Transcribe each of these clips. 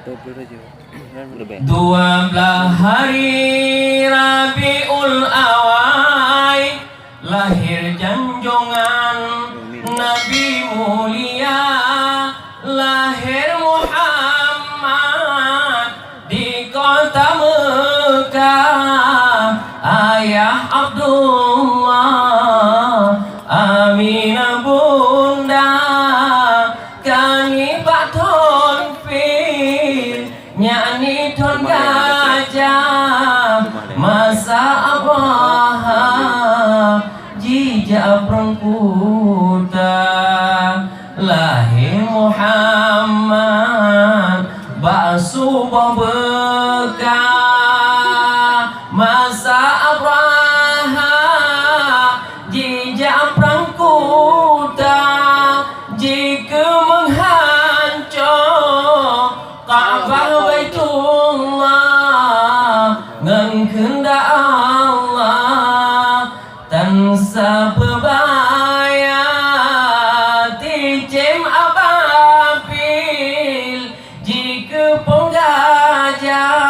12 hari Rabiul Awal lahir junjungan Nabi mulia, lahir Muhammad di kota Mekah. Ayah Abdullah, Aminah bunda, kani Pak Tonfil, nyanyi Ton Gajah, masa Abraha, jijak perengkuta, lahir Muhammad, bakso bekah. Masa Abraha jejak perang kuta, jika menghancur Ka'bah Baitullah ngan kehendak Allah, tansa bebaya tijem ababil, jika penggajah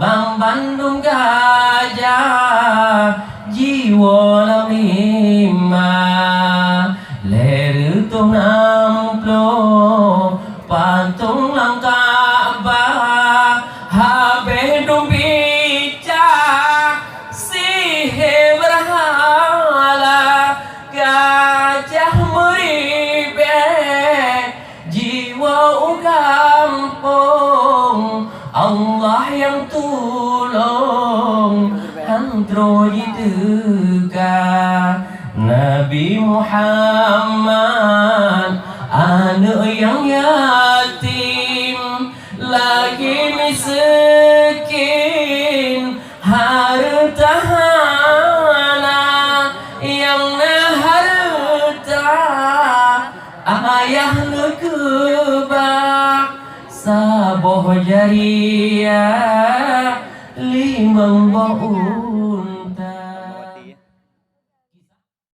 Bang Bandung gajah jiwa lamima, leru tu namplo patung lang Ka'bah, habe dum bica sihe berhala, gajah meribe jiwa kampung, Allah yang tolong antro ditega. Nabi Muhammad anak yang yatim, lagi miskin, harta hana yang harta ayah nekebak saboh jariah limang bau